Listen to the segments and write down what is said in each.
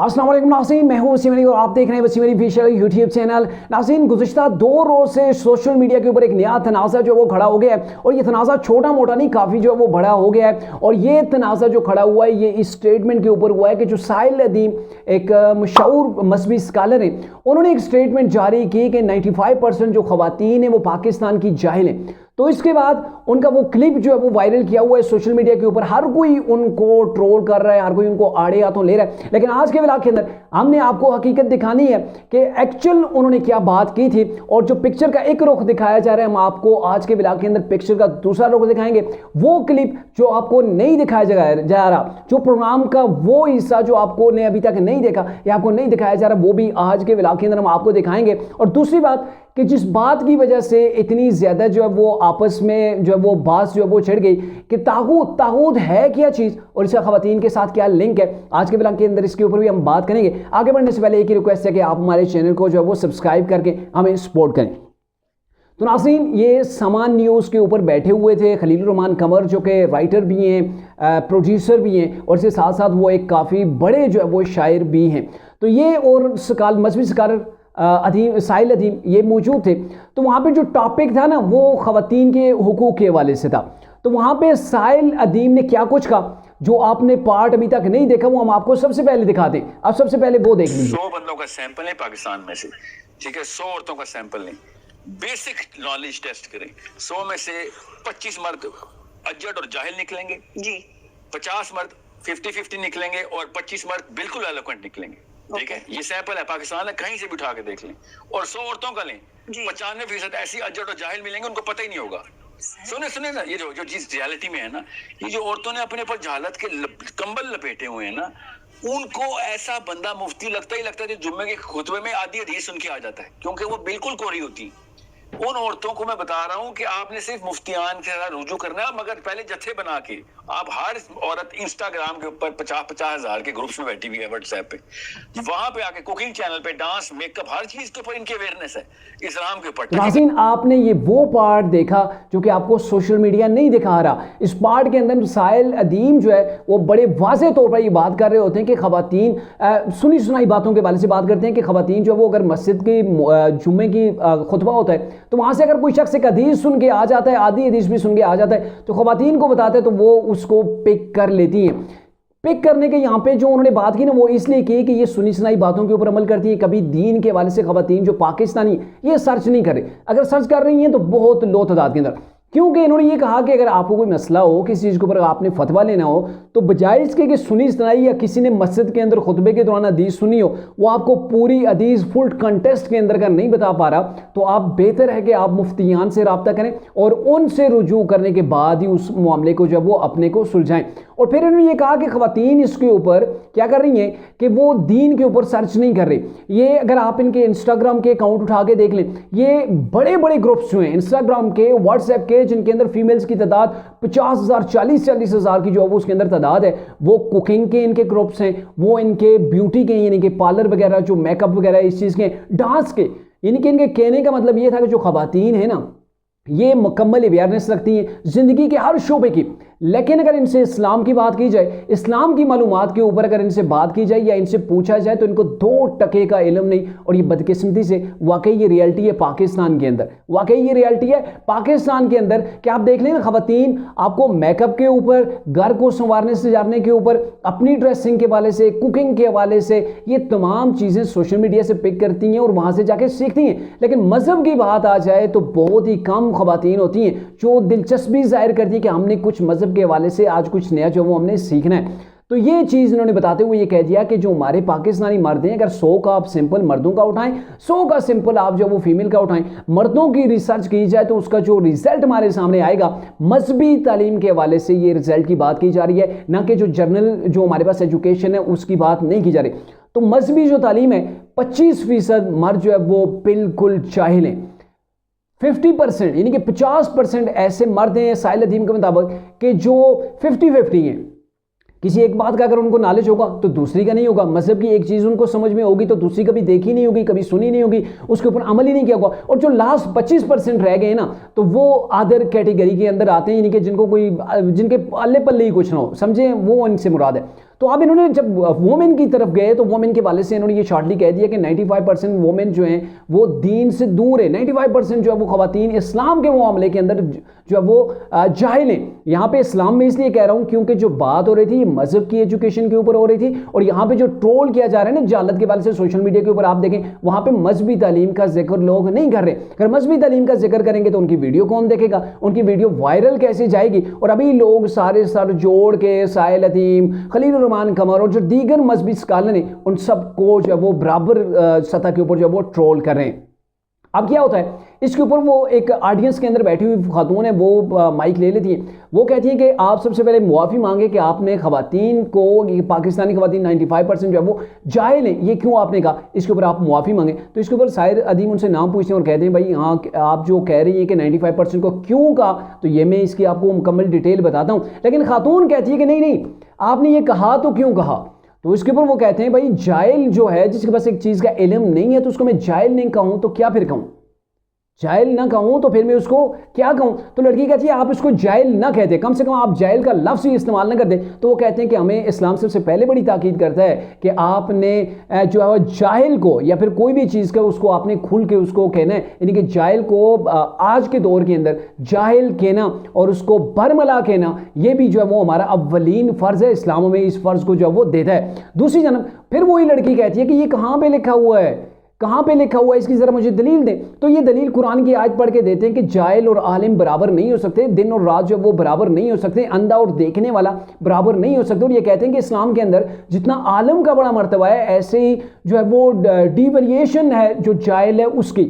अस्सलाम वालेकुम नाज़रीन, मैं हूं वसीम अली और आप देख रहे हैं Wasim Ali official YouTube channel. नाज़रीन, गुज़िश्ता 2 रोज़ से सोशल मीडिया के ऊपर एक नया तनाज़ा जो वो खड़ा हो गया है और ये तनाज़ा छोटा मोटा नहीं, काफ़ी जो है वो बड़ा हो गया है। और ये तनाज़ा जो खड़ा हुआ है ये इस स्टेटमेंट के ऊपर हुआ है कि जो साहिल अदीम एक मशहूर मजहबी स्कॉलर हैं, उन्होंने एक स्टेटमेंट जारी की कि 95% जो ख़वातीन हैं वो पाकिस्तान की जाहिल हैं। तो इसके बाद उनका वो क्लिप जो है वो वायरल किया हुआ है सोशल मीडिया के ऊपर। हर कोई उनको ट्रोल कर रहा है, हर कोई उनको आड़े हाथों ले रहा है। लेकिन आज के व्लॉग के अंदर हमने आपको हकीकत दिखानी है कि एक्चुअल उन्होंने क्या बात की थी। और जो पिक्चर का एक रुख दिखाया जा रहा है, हम आपको आज के व्लॉग के अंदर पिक्चर का दूसरा रुख दिखाएंगे। वो क्लिप जो आपको नहीं दिखाया जा रहा, जो प्रोग्राम का वो हिस्सा जो आपको ने अभी तक नहीं देखा या आपको नहीं दिखाया जा रहा, वो भी आज के व्लॉग के अंदर हम आपको दिखाएंगे। और दूसरी बात कि जिस बात की वजह से इतनी ज़्यादा जो है वो आपस में जो है वो बात जो है वो छिड़ गई कि तागूत है क्या चीज़ और इसका ख़वातीन के साथ क्या लिंक है, आज के व्लॉग के अंदर इसके ऊपर भी हम बात करेंगे। आगे बढ़ने से पहले एक ही रिक्वेस्ट है कि आप हमारे चैनल को जो है वो सब्सक्राइब करके हमें सपोर्ट करें। तो नाज़रीन, ये समान न्यूज़ के ऊपर बैठे हुए थे खलील रहमान कमर, जो कि राइटर भी हैं, प्रोड्यूसर भी हैं और इसके साथ साथ वो एक काफ़ी बड़े जो है वो शायर भी हैं। तो ये और मजहबी स्कॉलर साहिल अदीम ये मौजूद थे। तो वहाँ पे जो टॉपिक था ना वो ख़वातीन के हुकूक के हवाले से था। तो वहाँ पे साहिल अदीम ने क्या कुछ कहा, जो आपने पार्ट अभी तक नहीं देखा, वो हम आपको सबसे पहले दिखा दें। अब सबसे पहले वो देख लीजिए। 100 बंदों का सैंपल है पाकिस्तान में से, ठीक है, 100 औरतों का सैंपल नहीं, बेसिक नॉलेज टेस्ट करें। 100 में से 25 मर्द अजड और जाहिल निकलेंगे जी, 50 मर्द 50-50 निकलेंगे और 25 मर्द बिल्कुल एलोक्वेंट निकलेंगे। ठीक है, ये सैंपल है, पाकिस्तान है, कहीं से भी उठा के देख लें। और 100 औरतों का लें, 95% ऐसी अजड और जाहिल मिलेंगे, उनको पता ही नहीं होगा। सुने ना, ये जो चीज रियलिटी में है ना, ये जो औरतों ने अपने पर जहालत के कंबल लपेटे हुए हैं ना, उनको ऐसा बंदा मुफ्ती लगता ही लगता है जो जुम्मे के खुतबे में आधी हदीस सुन के आ जाता है, क्योंकि वो बिल्कुल कोरी होती। उन औरतों को मैं बता रहा हूँ कि आपने सिर्फ मुफ्तियान के साथ रुजू करना है, मगर पहले जत्थे बना के आप हर औरत इंस्टाग्राम के ऊपर 50-50 हजार के ग्रुप्स में बैठी हुई है, व्हाट्सएप पे, वहां पे आके कुकिंग चैनल पे डांस, मेकअप, हर चीज के ऊपर इनकी अवेयरनेस है, इस्लाम के ऊपर। नाज़रीन, आपने ये वो पार्ट देखा जो कि आपको सोशल मीडिया नहीं दिखा रहा। इस पार्ट के अंदर साहिल अदीम जो है वो बड़े वाज़ेह तौर पर ये बात कर रहे होते हैं कि ख़वातीन सुनी सुनाई बातों के बारे से बात करते हैं कि ख़वातीन जो है वो अगर मस्जिद की जुम्मे की खुतबा होता है तो वहाँ से अगर कोई शख्स एक हदीस सुन के आ जाता है, आधी हदीस भी सुन के आ जाता है, तो ख़वातीन को बताते हैं तो वो उसको पिक कर लेती हैं। पिक करने के यहाँ पे जो उन्होंने बात की ना वो इसलिए की कि ये सुनी सुनाई बातों के ऊपर अमल करती है, कभी दीन के हवाले से ख़वातीन जो पाकिस्तानी ये सर्च नहीं कर रही। अगर सर्च कर रही हैं तो बहुत लो तादाद के अंदर, क्योंकि इन्होंने ये कहा कि अगर आपको कोई मसला हो, किसी चीज़ के ऊपर आपने फतवा लेना हो, तो बजाय इसके कि सुनी सुनाई या किसी ने मस्जिद के अंदर खुतबे के दौरान हदीस सुनी हो, वो आपको पूरी हदीस फुल कंटेस्ट के अंदर का नहीं बता पा रहा, तो आप बेहतर है कि आप मुफ्तियान से रब्ता करें और उनसे रुजू करने के बाद ही उस मामले को जब वो अपने को सुलझाएं। और फिर इन्होंने ये कहा कि ख़वातीन इसके ऊपर क्या कर रही हैं कि वो दीन के ऊपर सर्च नहीं कर रही। ये अगर आप इनके इंस्टाग्राम के अकाउंट उठा के देख लें, ये बड़े बड़े ग्रुप्स जो हैं इंस्टाग्राम के, व्हाट्सएप के, जिनके अंदर फीमेल्स की तादाद 50,000 40 हज़ार की जो वो उसके अंदर तादाद है, वो कुकिंग के इनके ग्रुप्स हैं, वो इनके ब्यूटी के यानी कि पार्लर वगैरह जो मेकअप वगैरह इस चीज़ के, डांस के, यानी कि इनके कहने का मतलब ये था कि जो ख़वातीन है ना ये मुकम्मल अवेयरनेस रखती हैं ज़िंदगी के हर शोबे की। लेकिन अगर इनसे इस्लाम की बात की जाए, इस्लाम की मालूमात के ऊपर अगर इनसे बात की जाए या इनसे पूछा जाए, तो इनको 2% का इल्म नहीं। और ये बदकिस्मती से वाकई ये रियलिटी है पाकिस्तान के अंदर, वाकई ये रियलिटी है पाकिस्तान के अंदर कि आप देख लें ना, ख़वातीन आपको मेकअप के ऊपर, घर को संवारने सजाने के ऊपर, अपनी ड्रेसिंग के हवाले से, कुकिंग के हवाले से, ये तमाम चीज़ें सोशल मीडिया से पिक करती हैं और वहाँ से जाके सीखती हैं। लेकिन मज़हब की बात आ जाए तो बहुत ही कम ख़वातीन होती हैं जो दिलचस्पी जाहिर करती है कि हमने कुछ मज़हब के हवाले से आज कुछ नया जो वो हमने सीखना है। तो ये चीज़ इन्होंने बताते हुए ये कह दिया कि जो हमारे पाकिस्तानी मर्द हैं, अगर 100 का आप सिंपल मर्दों का उठाएं, 100 का सिंपल आप जो वो फीमेल का उठाएं, मर्दों की रिसर्च की जाए तो उसका जो रिजल्ट हमारे सामने आएगा, मजहबी तालीम के हवाले से ये रिजल्ट की बात की जा रही है, ना कि जो जर्नल जो हमारे पास एजुकेशन है उसकी बात नहीं की जा रही। तो मजहबी जो तालीम है 25% मर्द जो है वो बिल्कुल जाहिल हैं। 50% यानी कि 50% ऐसे मर्द हैं साहिल अदीम के मुताबिक कि जो 50-50 हैं। किसी एक बात का अगर उनको नॉलेज होगा तो दूसरी का नहीं होगा, मजहब की एक चीज़ उनको समझ में होगी तो दूसरी कभी देखी नहीं होगी, कभी सुनी नहीं होगी, उसके ऊपर अमल ही नहीं किया होगा। और जो लास्ट 25% रह गए ना, तो वो अदर कैटेगरी के अंदर आते हैं, यानी कि जिनको कोई जिनके अल्ले पल्ले ही कुछ ना हो, समझे, वो इनसे मुराद है। तो अब इन्होंने जब वोमेन की तरफ गए तो वोमेन के वाले से इन्होंने ये शॉर्टली कह दिया कि 95% वोमेन जो हैं वो दीन से दूर है, 95% जो है वो खवातीन इस्लाम के मामले के अंदर जो है वो जाहिल हैं। यहाँ पे इस्लाम में इसलिए कह रहा हूँ क्योंकि जो बात हो रही थी मजहब की एजुकेशन के ऊपर हो रही थी, और यहाँ पे जो ट्रोल किया जा रहा है ना जालत के वाले से सोशल मीडिया के ऊपर, आप देखें वहाँ पे मजहबी तालीम का जिक्र लोग नहीं कर रहे। अगर मजहबी तालीम का जिक्र करेंगे तो उनकी वीडियो कौन देखेगा, उनकी वीडियो वायरल कैसे जाएगी। और अभी लोग सारे सर जोड़ के साहिल अदीम, खलील रहमान कमर और जो दीगर मजहबी स्कॉलर हैं उन सबको जो है वो बराबर सतह के ऊपर जो है वो ट्रोल कर रहे हैं। अब क्या होता है, इसके ऊपर वो एक ऑडियंस के अंदर बैठी हुई खातून है, वो माइक ले लेती है, वो कहती है कि आप सबसे पहले मुआफ़ी मांगे कि आपने खवातीन को, पाकिस्तानी खवातीन 95% जो है वो जाहिल हैं, ये क्यों आपने कहा, इसके ऊपर आप मुआफ़ी मांगे। तो इसके ऊपर साहिर अदीम उनसे नाम पूछते हैं और कहते हैं भाई हाँ आप जो कह रही हैं कि 95% को क्यों कहा, तो ये मैं इसकी आपको मुकम्मल डिटेल बताता हूँ। लेकिन खातून कहती है कि नहीं आपने ये कहा तो क्यों कहा। तो इसके ऊपर वो कहते हैं भाई जाहिल जो है, जिसके पास एक चीज़ का इल्म नहीं है तो उसको मैं जाहिल नहीं कहूँ तो क्या फिर कहूँ, जाहिल ना कहूँ तो फिर मैं उसको क्या कहूँ। तो लड़की कहती है आप इसको जाहिल ना कहते, कम से कम आप जाहिल का लफ्ज़ ही इस्तेमाल ना करते। तो वो कहते हैं कि हमें इस्लाम सबसे पहले बड़ी ताकीद करता है कि आपने जो है जाहिल को या फिर कोई भी चीज़ का उसको आपने खुल के उसको कहना है, यानी कि जाहिल को आज के दौर के अंदर जाहिल कहना और उसको बरमला कहना, ये भी जो है वो हमारा अव्वलीन फ़र्ज़ है, इस्लाम में इस फ़र्ज़ को जो है वो देता है। दूसरी जानब फिर वही लड़की कहती है कि ये कहाँ पर लिखा हुआ है, कहाँ पे लिखा हुआ है, इसकी ज़रा मुझे दलील दें। तो ये दलील कुरान की आयत पढ़ के देते हैं कि जाहिल और आलिम बराबर नहीं हो सकते, दिन और रात जो वो बराबर नहीं हो सकते, अंधा और देखने वाला बराबर नहीं हो सकते। और ये कहते हैं कि इस्लाम के अंदर जितना आलिम का बड़ा मर्तबा है ऐसे ही जो है वो डिवेरिएशन है जो जाहिल है उसकी,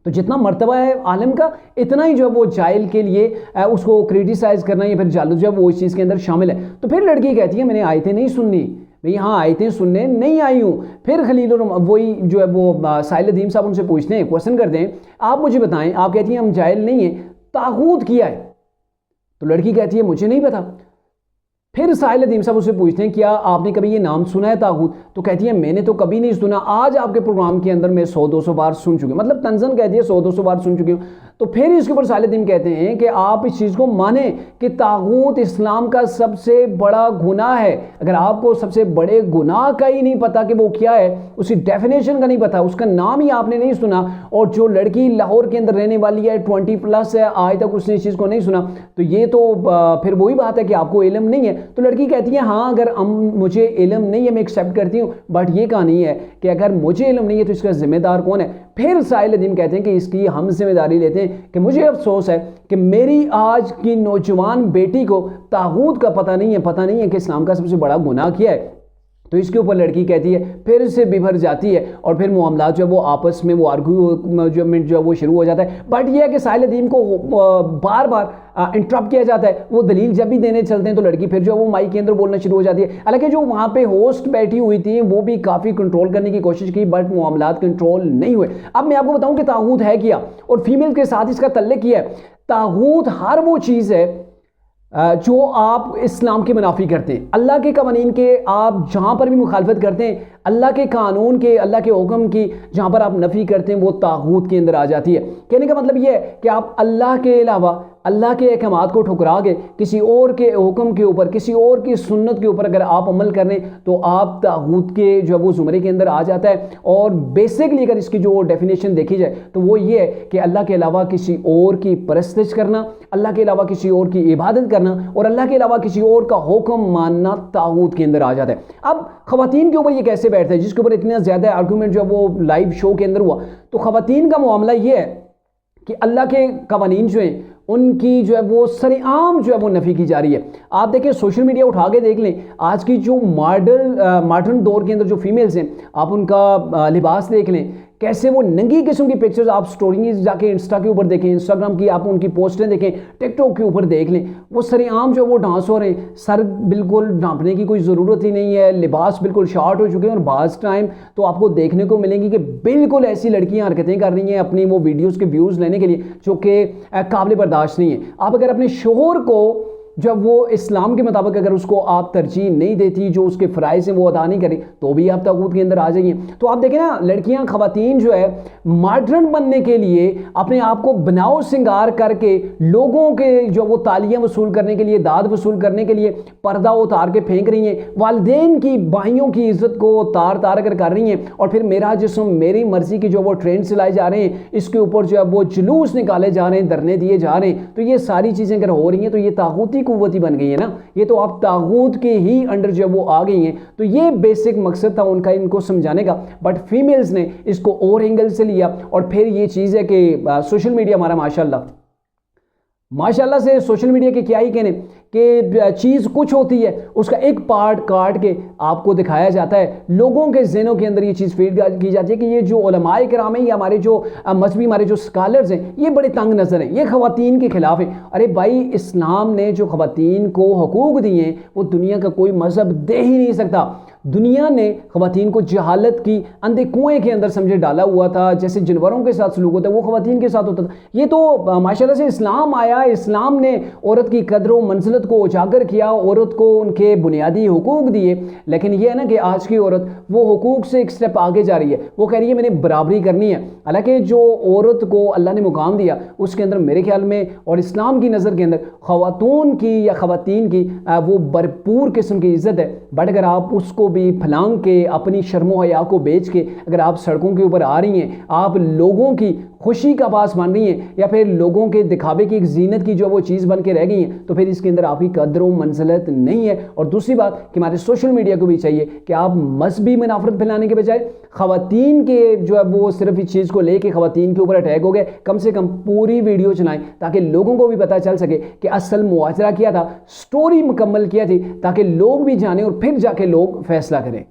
तो जितना मर्तबा है आलिम का इतना ही जो है वो जाहिल के लिए उसको क्रिटिसाइज़ करना या फिर जालू जो है वो इस चीज़ के अंदर शामिल है। तो फिर लड़की कहती है मैंने आयतें नहीं सुननी, भाई हाँ आयतें सुनने नहीं आई हूँ। फिर खलील वही जो है वो साहिल अदीम साहब उनसे पूछते हैं, क्वेश्चन करते हैं आप मुझे बताएं, आप कहती हैं हम जाहिल नहीं हैं, तागूत किया है। तो लड़की कहती है मुझे नहीं पता। फिर साहिल अदीम साहब उससे पूछते हैं क्या आपने कभी ये नाम सुना है तागूत। तो कहती है मैंने तो कभी नहीं सुना, आज आपके प्रोग्राम के अंदर मैं 100-200 बार सुन चुकी हूँ, मतलब तंजन कहती है 100-200 बार सुन चुकी हूँ। तो फिर इसके ऊपर साहिल अदीम कहते हैं कि आप इस चीज़ को माने कि तागूत इस्लाम का सबसे बड़ा गुनाह है। अगर आपको सबसे बड़े गुनाह का ही नहीं पता कि वो क्या है, उसकी डेफिनेशन का नहीं पता, उसका नाम ही आपने नहीं सुना, और जो लड़की लाहौर के अंदर रहने वाली है 20+ है, आज तक उसने इस चीज़ को नहीं सुना, तो ये तो फिर वही बात है कि आपको इल्म नहीं है। तो लड़की कहती है हाँ अगर मुझे इल्म नहीं है मैं एक्सेप्ट करती हूँ, बट ये कहानी है कि अगर मुझे इल्म नहीं है तो इसका जिम्मेदार कौन है। फिर साहिल अदीम कहते हैं कि इसकी हम जिम्मेदारी लेते हैं कि मुझे अफसोस है कि मेरी आज की नौजवान बेटी को तागूत का पता नहीं है कि इस्लाम का सबसे बड़ा गुनाह क्या है। तो इसके ऊपर लड़की कहती है, फिर से बिभर जाती है और फिर मामला जो है वो आपस में वो आर्ग्यूमेंट जो है वो शुरू हो जाता है। बट यह है कि साहिल अदीम को बार बार इंटरप्ट किया जाता है। वो दलील जब भी देने चलते हैं तो लड़की फिर जो है वो माइक के अंदर बोलना शुरू हो जाती है। हालांकि जो वहाँ पे होस्ट बैठी हुई थी वो भी काफ़ी कंट्रोल करने की कोशिश की, बट मामलात कंट्रोल नहीं हुए। अब मैं आपको बताऊँ कि तागूत है क्या और फीमेल के साथ इसका तल्लुक किया है। तागूत हर वो चीज़ है जो आप इस्लाम के मुनाफी करते हैं, अल्लाह के कवानीन के आप जहाँ पर भी मुखालफत करते हैं, अल्लाह के कानून के, अल्लाह के हुक्म की जहाँ पर आप नफ़ी करते हैं वो तागूत के अंदर आ जाती है। कहने का मतलब ये है कि आप अल्लाह के अलावा अल्लाह के अहकामात को ठुकरा के किसी और के हुक्म के ऊपर, किसी और की सुन्नत के ऊपर अगर आप अमल कर लें तो आप तागूत के जो है वो ज़ुमरे के अंदर आ जाता है। और बेसिकली अगर इसकी जो डेफिनेशन देखी जाए तो वो ये है कि अल्लाह के अलावा किसी और की परस्तिश करना, अल्लाह के अलावा किसी और की इबादत करना और अल्लाह के अलावा किसी और का हुक्म मानना तागूत के अंदर आ जाता है। अब ख़वातीन के ऊपर ये कैसे बैठता है, जिसके ऊपर इतना ज़्यादा आर्गूमेंट जो है वो लाइव शो के अंदर हुआ। तो ख़वातीन का मामला ये है कि अल्लाह के कवानीन जो हैं उनकी जो है वो सरेआम जो है वो नफ़ी की जा रही है। आप देखें सोशल मीडिया उठा के देख लें, आज की जो मॉडर्न दौर के अंदर जो फीमेल्स हैं आप उनका लिबास देख लें, कैसे वो नंगी किस्म की पिक्चर्स आप स्टोरीज जाके इंस्टा के ऊपर देखें, इंस्टाग्राम की आप उनकी पोस्टें देखें, टिकटॉक के ऊपर देख लें, वो सरेआम जो वो डांस हो रहे हैं। सर बिल्कुल ढांपने की कोई ज़रूरत ही नहीं है, लिबास बिल्कुल शॉर्ट हो चुके हैं और बाज़ टाइम तो आपको देखने को मिलेंगी कि बिल्कुल ऐसी लड़कियां हरकतें कर रही हैं अपनी वो वीडियोज़ के व्यूज़ लेने के लिए जो कि काबिल बर्दाश्त नहीं है। आप अगर अपने शोहर को जब वो इस्लाम के मुताबिक अगर उसको आप तरजीह नहीं देती, जो उसके फ़राइज़ हैं वो अदा नहीं करी, तो भी आप तागूत के अंदर आ जाइए। तो आप देखें ना, लड़कियां ख़वातीन जो है मॉडर्न बनने के लिए अपने आप को बनाओ सिंगार करके लोगों के जो वो तालियां वसूल करने के लिए, दाद वसूल करने के लिए पर्दा उतार के फेंक रही हैं, वालिदैन की भाइयों की इज्जत को तार तार कर रही हैं, और फिर मेरा जिस्म मेरी मर्जी की जो वो ट्रेंड चलाए जा रहे हैं, इसके ऊपर जो है वो जुलूस निकाले जा रहे हैं, धरने दिए जा रहे हैं। तो ये सारी चीज़ें अगर हो रही हैं तो ये तागूती कुव्वत ही बन गई है ना, ये तो आप तागूत के ही अंडर जो वो आ गई हैं। तो ये बेसिक मकसद था उनका इनको समझाने का, बट फीमेल्स ने इसको और एंगल से लिया। और फिर ये चीज़ है कि सोशल मीडिया हमारा माशाल्लाह से सोशल मीडिया के क्या ही कहने कि चीज़ कुछ होती है, उसका एक पार्ट काट के आपको दिखाया जाता है। लोगों के ज़हनों के अंदर ये चीज़ फीड की जाती है कि ये जो उलमाए किराम हैं या हमारे जो मजहबी हमारे जो स्कॉलर्स हैं, ये बड़े तंग नज़र हैं, ये ख़वातीन के ख़िलाफ़ है। अरे भाई, इस्लाम ने जो ख़वातीन को हकूक़ दिए हैं वो दुनिया का कोई मज़हब दे ही नहीं सकता। दुनिया ने ख़वातीन को जहालत की अंधे कुएं के अंदर समझे डाला हुआ था, जैसे जानवरों के साथ सलूक होता है वो ख़वातीन के साथ होता था। ये तो माशाल्लाह से इस्लाम आया, इस्लाम ने औरत की कदर व मंजिलत को उजागर किया, औरत को उनके बुनियादी हुकूक दिए। लेकिन ये है ना कि आज की औरत वो हुकूक से एक स्टेप आगे जा रही है, वो कह रही है मैंने बराबरी करनी है। हालांकि जो औरत को अल्लाह ने मुकाम दिया उसके अंदर मेरे ख्याल में और इस्लाम की नज़र के अंदर ख़वातून की या ख़वातीन की वो भरपूर किस्म की इज़्ज़त है। बट अगर आप उसको भी फलांग के, अपनी शर्मो हया को बेच के अगर आप सड़कों के ऊपर आ रही हैं, आप लोगों की खुशी का बास बन रही हैं, या फिर लोगों के दिखावे की एक जीनत की जो वो चीज़ बन के रह गई हैं, तो फिर इसके अंदर आपकी कदर व मंजिलत नहीं है। और दूसरी बात कि हमारे सोशल मीडिया को भी चाहिए कि आप मजहबी मुनाफरत फैलाने के बजाय ख़वातीन के जो है वो सिर्फ इस चीज़ को लेके ख़वातीन के ऊपर अटैक हो गए, कम से कम पूरी वीडियो चलाएं ताकि लोगों को भी पता चल सके कि असल मुआशरा किया था, स्टोरी मुकम्मल किया थी, ताकि लोग भी जाने और फिर जाके लोग फैसला करें।